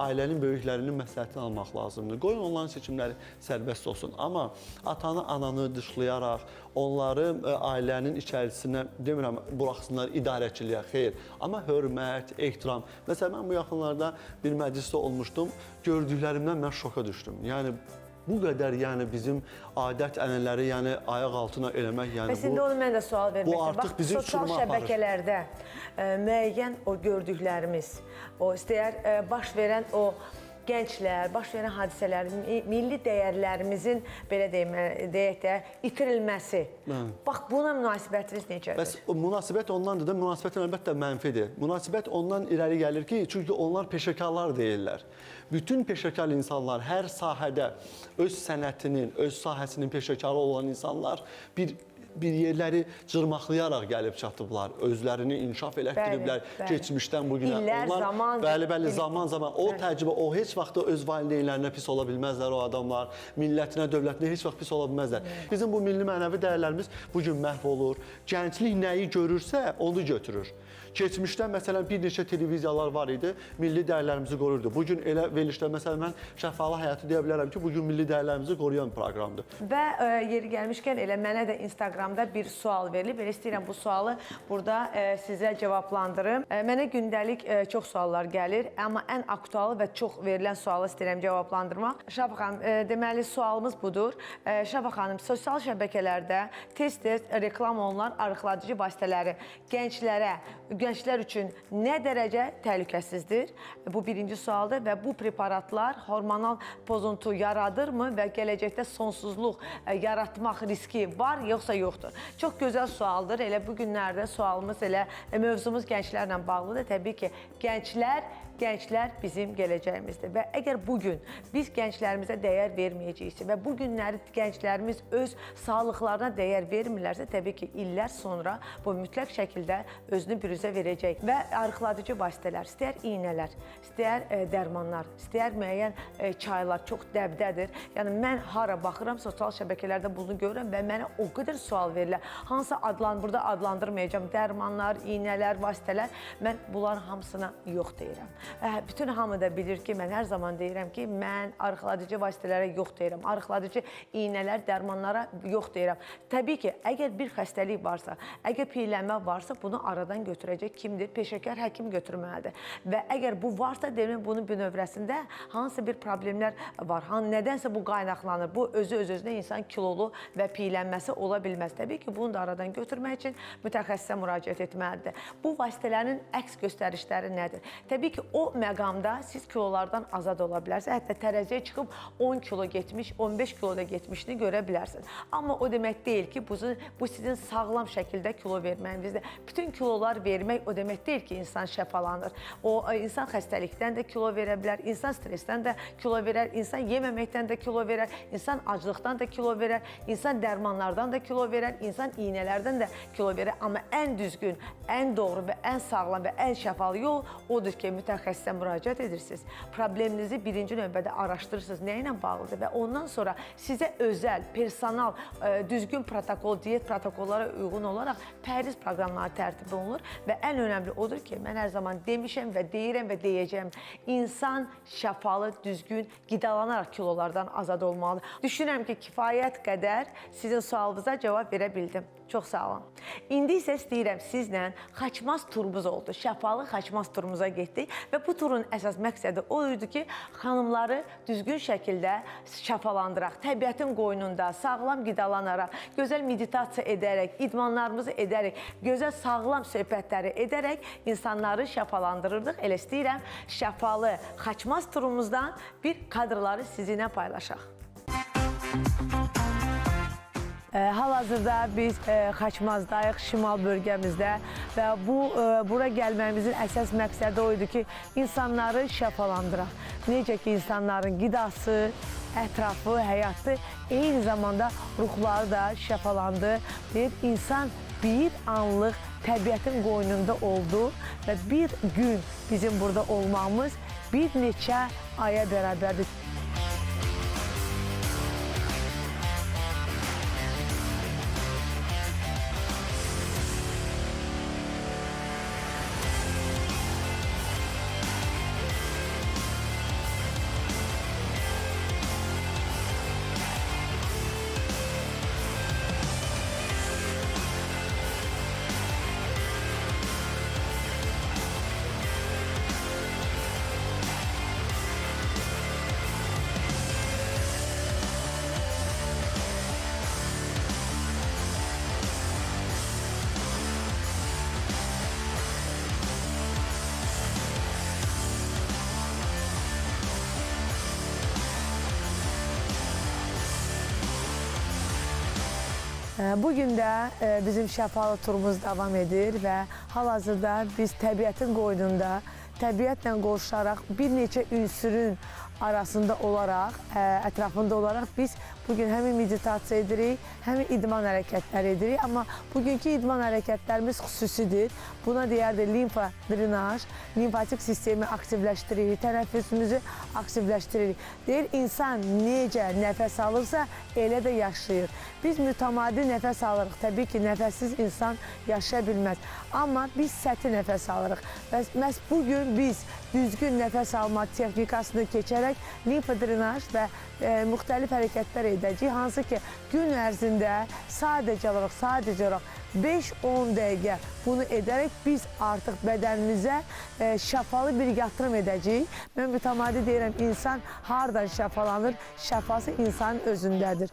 ailənin böyüklərinin məsləhətini almaq lazımdır. Qoyun onların seçimləri sərbəst olsun. Amma atanı, ananı dışlayaraq, onları ailənin içərisinə, demirəm, buraxsınlar idarəçiliyə, xeyr. Amma hörmət, ehtiram. Məsələn, mən bu yaxınlarda bir məclisdə olmuşdum, gördüklərimdən mən şoka düşdüm. Yəni, bu qədər bizim adət-ənənələri ayaq altına eləmək, Bəs indi onu mən də sual vermək bu artıq bizi sosial uçuruma aparır. şəbəkələrdə müəyyən o gördüklərimiz, o istəyər baş verən o gənclər, baş verən hadisələrin, milli dəyərlərimizin, belə deyək də, itirilməsi. Bax, buna münasibətiniz necədir? Bəs münasibət ondandır da, münasibətin əlbəttə mənfidir. Münasibət ondan irəli gəlir ki, çünki onlar peşəkarlar deyirlər. Bütün peşəkar insanlar hər sahədə öz sənətinin, öz sahəsinin peşəkarı olan insanlar bir yerləri cırmaqlayaraq gəlib çatıblar, özlərini inkişaf elətdiriblər keçmişdən bugünə. İllər, zaman. Bəli, zaman. O təcrübə, o heç vaxt öz valideynlərinə pis ola bilməzlər o adamlar, millətinə, dövlətinə heç vaxt pis ola bilməzlər. Bizim bu milli mənəvi dəyərlərimiz bugün məhv olur. Gənclik nəyi görürsə, onu götürür. Keçmişdən, məsələn, bir neçə televiziyalar var idi, milli dəyərlərimizi qoruyurdu. Bugün elə verilişdə, məsələn, mən Şəfalı Həyatı deyə bilərəm ki, bugün milli dəyərlərimizi qoruyan proqramdır. Və yeri gəlmişkən elə mənə də Instagramda bir sual verilib. Elə istəyirəm bu sualı burada sizə cavablandırım. Mənə gündəlik çox suallar gəlir, amma ən aktualı və çox verilən sualı istəyirəm cavablandırmaq. Şəfa xanım, deməli sualımız budur. Şəfa xanım, sosial şəbəkələrdə tez-tez reklam olunan arıqladıcı vasitələri gənclər üçün nə dərəcə təhlükəsizdir? Bu birinci sualdır və bu preparatlar hormonal pozuntu yaradırmı və gələcəkdə sonsuzluq yaratmaq riski var, yoxsa yoxdur? Çox gözəl sualdır. Elə bu günlərdə sualımız, elə mövzumuz gənclərlə bağlıdır. Təbii ki, gənclər bizim gələcəyimizdir və əgər bugün biz gənclərimizə dəyər verməyəcəksə və bu günləri gənclərimiz öz sağlıqlarına dəyər vermirlərsə, təbii ki, illər sonra bu mütləq şəkildə özünü bürüzə verəcək və arıqladıcı vasitələr, istəyər iynələr, istəyər dərmanlar, istəyər müəyyən çaylar çox dəbdədir. Yəni, mən hara baxıram, sosial şəbəkələrdə bunu görürəm və mənə o qədər sual verirlər. Hansı burada adlandırmayacağım, dərmanlar, iynələr, vasitələr, mən bunların hamısına yox deyirəm. Bütün hamı da bilir ki, mən hər zaman deyirəm ki, mən arıqladıcı vasitələrə yox deyirəm, arıqladıcı iynələr, dərmanlara yox deyirəm. Təbii ki, əgər bir xəstəlik varsa, əgər piylənmə varsa, bunu aradan götürəcək kimdir? Peşəkar həkim götürməlidir. Və əgər bu varsa, demək, bunun bünövrəsində hansı bir problemlər var, nədənsə bu qaynaqlanır, bu özü-özünə insan kilolu və piylənməsi ola bilməz. Təbii ki, bunu da aradan götürmək üçün mütəxəssisə müraciət etməlidir. Bu vasitələrin əks göstərişləri nədir? Təbii ki, o məqamda siz kilolardan azad ola bilərsiniz. Hətta tərəziyə çıxıb 10 kilo getmiş, 15 kilo da getmişini görə bilərsiniz. Amma o demək deyil ki, bu sizin sağlam şəkildə kilo verməyinizdir. Bütün kilolar vermək o demək deyil ki, insan şəfalanır. O insan xəstəlikdən də kilo verə bilər, insan stressdən də kilo verər, insan yeməməkdən də kilo verər, insan aclıqdan da kilo verər, insan dərmanlardan da kilo verər, insan iynələrdən də kilo verər. Amma ən düzgün, ən doğru və ən sağlam və ən şəfalı yol odur ki, mütəxəssisə müraciət edirsiniz. Probleminizi birinci növbədə araşdırırsınız, nə ilə bağlıdır və ondan sonra sizə özəl, personal, düzgün protokol, diyet protokollara uyğun olaraq pərhiz proqramları tərtib olunur və ən önəmli odur ki, mən hər zaman demişəm və deyirəm və deyəcəm, insan şəfalı, düzgün qidalanaraq kilolardan azad olmalıdır. Düşünürəm ki, kifayət qədər sizin sualınıza cavab verə bildim. Çox sağ olun. İndi isə istəyirəm sizlə Xaçmaz turumuz oldu. Şəfalı Xaçmaz turumuza getdik və bu turun əsas məqsədi o idi ki, xanımları düzgün şəkildə şəfalandıraq. Təbiətin qoynunda sağlam qidalanaraq, gözəl meditasiya edərək, idmanlarımızı edərək, gözəl sağlam söhbətləri edərək insanları şəfalandırırdıq. Elə istəyirəm şəfalı Xaçmaz turumuzdan bir kadrları sizinlə paylaşaq. Hal-hazırda biz Xaçmazdayıq, şimal bölgəmizdə və bura gəlməyimizin əsas məqsədi o idi ki, insanları şəfalandıraq. Necə ki, insanların qidası, ətrafı, həyatı, eyni zamanda ruhları da şəfalandı. İnsan bir anlıq təbiətin qoynunda oldu və bir gün bizim burada olmamız bir neçə aya bərabərdir. Bugün də bizim şəfalı turumuz davam edir və hal-hazırda biz təbiətin qoynunda, təbiətlə qovuşaraq bir neçə ünsürün arasında olaraq, ətrafında olaraq biz bugün həmin meditasiya edirik, həmin idman hərəkətləri edirik. Amma bugünkü idman hərəkətlərimiz xüsusidir. Buna deyərdir limfa drenaj, limfatik sistemi aktivləşdiririk, tənəffüsümüzü aktivləşdiririk. Deyir, insan necə nəfəs alırsa, elə də yaşayır. Biz mütəmadi nəfəs alırıq. Təbii ki, nəfəssiz insan yaşaya bilməz. Amma biz səthi nəfəs alırıq. Və məhz bugün biz düzgün nəfəs alma texnikasını keçərək limfa drenaj və müxtəlif hərəkətlər edəcəyik. Hansı ki, gün ərzində sadəcə olaraq 5-10 dəqiqə bunu edərək biz artıq bədənimizə şəfalı bir yatırım edəcəyik. Mən mütəmadi deyirəm, insan hardan şəfalanır? Şəfası insanın özündədir.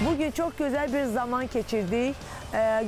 Bugün çok güzel bir zaman geçirdik.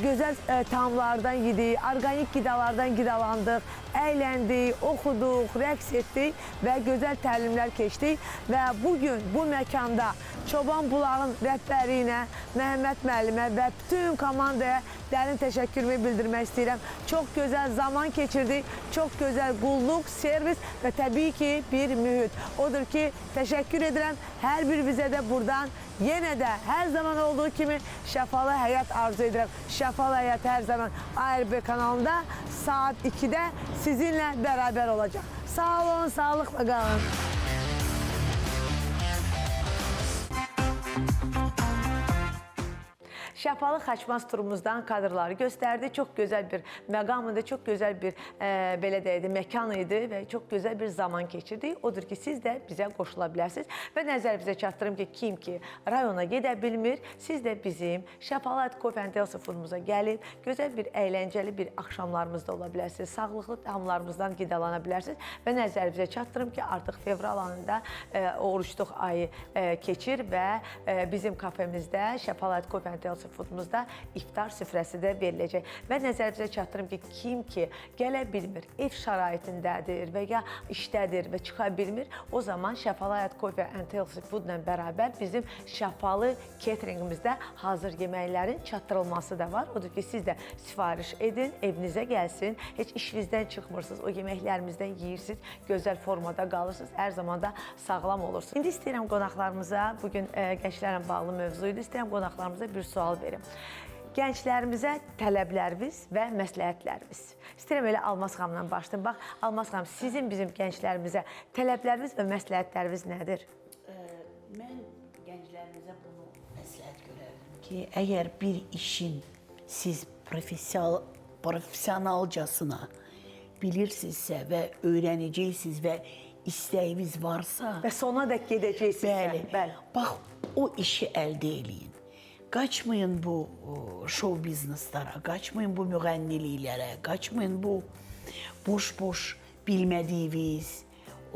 Güzel tamlardan yedik, organik qidalardan qidalandıq, əyləndik, oxuduq, rəqs etdik və gözəl təlimlər keçdik. Və bugün bu məkanda Çoban Bulağın rəhbəri ilə Məhəmməd müəllimə və bütün komandaya dərin təşəkkürümü bildirmək istəyirəm. Çox gözəl zaman keçirdik, çox gözəl qulluq, servis və təbii ki bir mühit. Odur ki, təşəkkür edirəm hər bir bizə də buradan. Yenə də hər zaman olduğu kimi şəfalı həyat arzu edirəm. Şəfalı həyat hər zaman ARB kanalında saat 2-də sizinlə bərabər olacaq. Sağ olun, sağlıqla qalın. Şəfalı Xaçmaz turumuzdan kadrları göstərdi. Çox gözəl bir məqam idi, çox gözəl bir belə deyək, məkan idi və çox gözəl bir zaman keçirdik. Odur ki, siz də bizə qoşula bilərsiniz və nəzərinizə çatdırım ki, kim ki rayona gedə bilmir, siz də bizim Şəfalı Coffee and Health Foodumuza gəlib, gözəl bir, əyləncəli bir axşamlarımızda ola bilərsiniz, sağlıqlı tamlarımızdan qidalana bilərsiniz və nəzərinizə çatdırım ki, artıq fevral ayında oruçluq ayı keçir və bizim kafemizdə, Şəfalı Coffee and Health Foodumuzda iftar süfrəsi də veriləcək. Və nəzərinizə çatdırım ki, kim ki gələ bilmir, ev şəraitindədir və ya işdədir və çıxa bilmir, o zaman Şəfalı Coffee and Health Foodla bərabər bizim şəfalı cateringimizdə hazır yeməklərin çatdırılması da var. Odur ki, siz də sifariş edin, evinizə gəlsin, heç işinizdən çıxmırsınız, o yeməklərimizdən yeyirsiniz, gözəl formada qalırsınız, hər zaman da sağlam olursunuz. İndi istəyirəm qonaqlarımıza, bugün gənclərlə bağlı mövzuydu, istəyirəm qonaqlarımıza bir sual verim. Gənclərimizə tələbləriniz və məsləhətləriniz. İstəyirəm elə Almaz xanımdan başlayım. Bax, Almaz xanım, sizin bizim gənclərimizə tələbləriniz və məsləhətləriniz nədir? Mən gənclərimizə bunu məsləhət görərdim ki, əgər bir işin siz professionalcasına bilirsinizsə və öyrənəcəksiniz və istəyiniz varsa... Və sona da gedəcəksinizsə. Bəli. Bax, o işi əldə eləyin. Qaçmayın bu show bizneslara, qaçmayın bu müğənniliklərə, qaçmayın bu boş-boş bilmədiyiniz,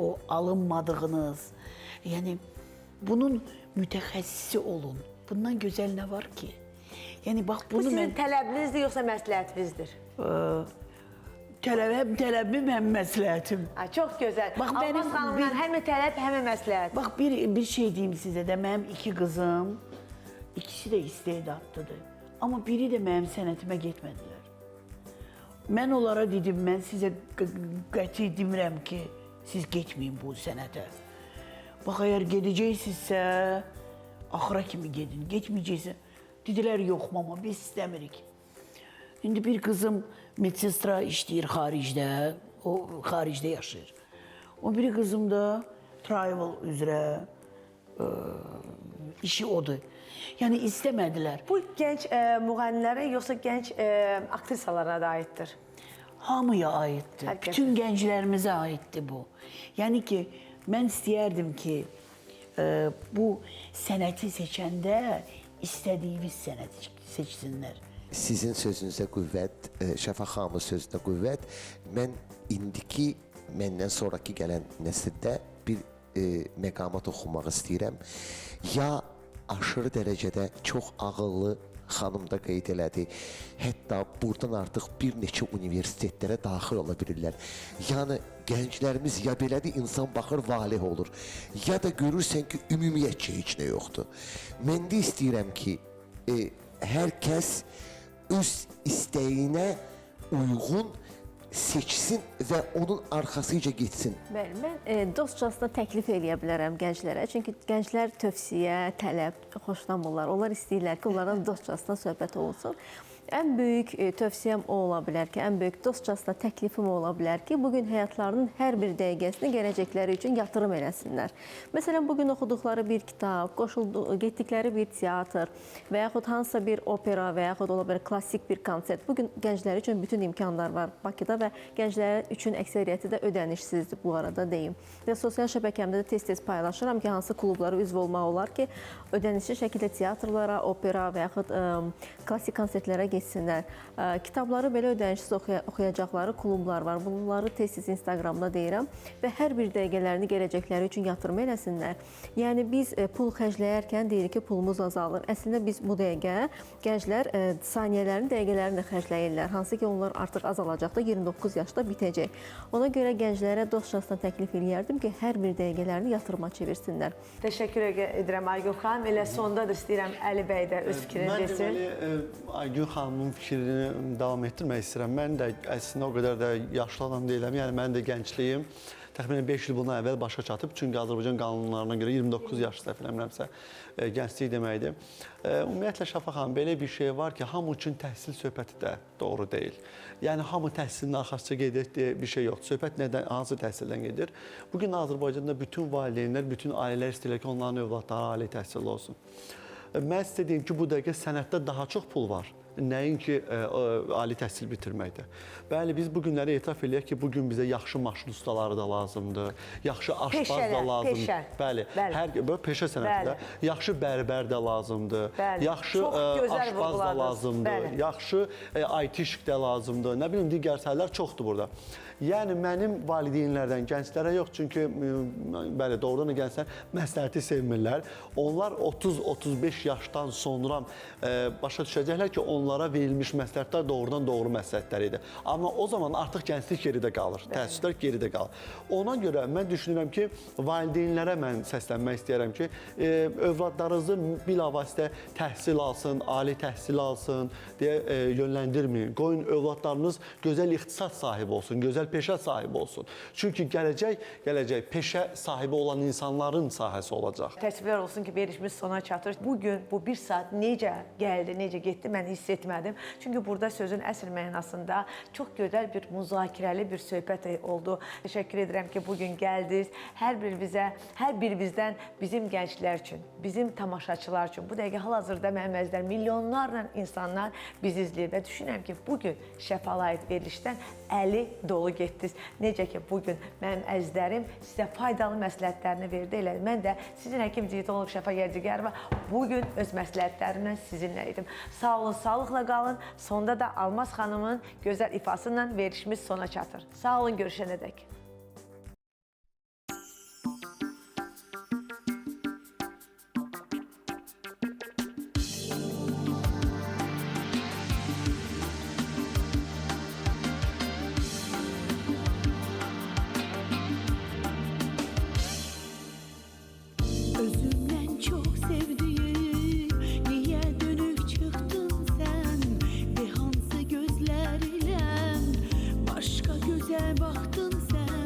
o alınmadığınız. Yəni, bunun mütəxəssisi olun. Bundan gözəl nə var ki? Yəni, bax, Bu sizin tələbinizdir, yoxsa məsləhətinizdir? Tələbim, həm məsləhətim. Çox gözəl. Bax, Almaz xanımdan həm tələb, həm məsləhət. Bax, bir şey deyim sizə də, mənim 2 qızım, İkisi də istedadlıdır. Amma biri də mənim sənətimə getmədilər. Mən onlara dedim, mən sizə qəti demirəm ki, siz getməyin bu sənətə. Bax, əgər gedəcəksinizsə, axıra kimi gedin. Getməyəcəksə, dedilər, yox, mama, biz istəmirik. İndi bir qızım medsestra işləyir xaricdə, o xaricdə yaşayır. O biri qızım da travel üzrə işi odur. Yəni istəmədilər. Bu gənc müğənnilərə yoxsa gənc aktrisalara da aiddir? Hamıya aiddir. Bütün gənclərimizə aiddir bu. Yəni ki, mən istəyərdim ki, bu sənəti seçəndə istədiyiniz sənəti seçsinlər. Sizin sözünüzə qüvvət, Şəfa xanımın sözünə qüvvət. Mən indiki, məndən sonraki gələn nəsildə bir məqama toxunmaq istəyirəm. Ya aşırı dərəcədə çox ağıllı xanım da qeyd elədi. Hətta buradan artıq bir neçə universitetlərə daxil ola bilirlər. Yəni gənclərimiz ya belədir, insan baxır valeh olur. Ya da görürsən ki, ümumiyyətcə heç nə yoxdur. Mən də istəyirəm ki, hər kəs öz istəyinə uyğun seçsin və onun arxasıca getsin. Bəli, mən dostcasına təklif eləyə bilərəm gənclərə. Çünki gənclər tövsiyə, tələb xoşlamırlar. Onlar istəyirlər ki, onlardan dostcasına söhbət olsun. Ən böyük tövsiyəm o ola bilər ki, ən böyük dostcasına təklifim ola bilər ki, bugün həyatlarının hər bir dəqiqəsini gələcəkləri üçün yatırım eləsinlər. Məsələn, bugün oxuduqları bir kitab, getdikləri bir teatr və yaxud hansısa bir opera və yaxud ola bilər klassik bir konsert. Bugün gənclər üçün bütün imkanlar var Bakıda və gənclər üçün əksəriyyəti də ödənişsizdir bu arada deyim. Və sosial şəbəkəmdə də tez-tez paylaşıram ki, hansı klublara üzv olmaq olar ki, ödənişli şəkildə teatrlara, opera və yaxud klassik konsertlərə getsinlər. Kitabları belə ödənişsiz oxuyacaqları klublar var. Bunları tez-tez Instagramda deyirəm və hər bir dəqiqələrini gələcəkləri üçün yatırım eləsinlər. Yəni biz pul xərcləyərkən deyirik ki, pulumuz azalır. Əslində biz bu dəqiqə gənclər saniyələrini, dəqiqələrini xərcləyirlər. Hansı ki, onlar artıq azalacaq da 29 yaşda bitəcək. Ona görə gənclərə dostcasına təklif eləyərdim ki, hər bir dəqiqələrini yatırıma çevirsinlər. Təşəkkür edirəm Aygün xanım. Elə sonda da istəyirəm Əli bəy də öz fikrini desin. Mən Aygün xanımın fikrini davam etdirmək istəyirəm. Mən də əslində o qədər də yaşlı adam deyiləm. Yəni mən də gəncliyim. Təxminən 5 il bundan əvvəl başa çatıb. Çünki Azərbaycan qanunlarına görə 29 yaş səhv eləmirəmsə gənclik deməkdir. Ümumiyyətlə Şəfa xanım, belə bir şey var ki, hamı üçün təhsil söhbəti də doğru deyil. Yəni hamı təhsilin arxasıca gedir deyə bir şey yoxdur. Söhbət nədən, hansı təhsildən gedir? Bugün Azərbaycanda bütün valideynlər, bütün ailələr istəyirlər ki, onların övladları ali təhsilli olsun. mən sizə deyim ki, bu dəqiqə sənətdə daha çox pul var. Nəinki ali təhsil bitirməkdə. Bəli, biz bu günləri etiraf eləyək ki, bugün bizə yaxşı maşın ustaları da lazımdır, yaxşı aşpaz da lazımdır. Bəli, hər peşə sənətində yaxşı bərbər də lazımdır, yaxşı aşpaz da lazımdır, yaxşı IT-şik də lazımdır. Nə bilim, digər sahələr çoxdur burada. Yəni mənim valideynlərdən gənclərə yox, çünki bəli, doğrudan da gənclər məsləhəti sevmirlər. Onlar 30-35 yaşdan sonra başa düşəcəklər ki, onlara verilmiş məsləhətlər doğrudan doğru məsləhətlər idi. Amma o zaman artıq gənclik geridə qalır, təəssüflər geridə qalır. Ona görə mən düşünürəm ki, valideynlərə mən səslənmək istəyərəm ki, övladlarınızı bilavasitə təhsil alsın, ali təhsil alsın deyə yönləndirməyin. Qoyun övladlarınız gözəl ixtisas sahibi olsun, gözəl peşə sahibi olsun. Çünki gələcək peşə sahibi olan insanların sahəsi olacaq. Təəssüflər olsun ki, verişimiz sona çatır. Bugün bu bir saat necə gəldi, necə getdi, mən hiss etmədim. Çünki burada sözün əsl mənasında çox gözəl bir müzakirəli bir söhbət oldu. Təşəkkür edirəm ki, bugün gəldiniz. Hər birimizdən bizim gənclər üçün, bizim tamaşaçılar üçün, bu dəqiqə hal-hazırda mənim əzizlər milyonlarla insanlar bizi izləyir və düşünürəm ki, bugün Şəfalı aid verilişdən əli dolu getdiniz. Necə ki, bugün mənim əzizlərim sizə faydalı məsləhətlərini verdi. Elə mən də sizin həkim diyetolog Şəfa Gəncəgərova bugün öz məsləhətlərimlə sizinlə idim. Sağ olun, sağlıqla qalın. Sonda da Almaz xanımın gözəl ifası ilə verilişimiz sona çatır. Sağ olun, görüşənədək. Özümden çok sevdiğim, niye dönüp çıktın sen? De hansı gözlerle başka göze baktın sen?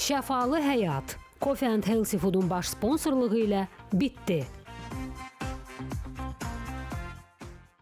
Şəfalı həyat Coffee and Healthy Food'un baş sponsorluğu ilə bitdi.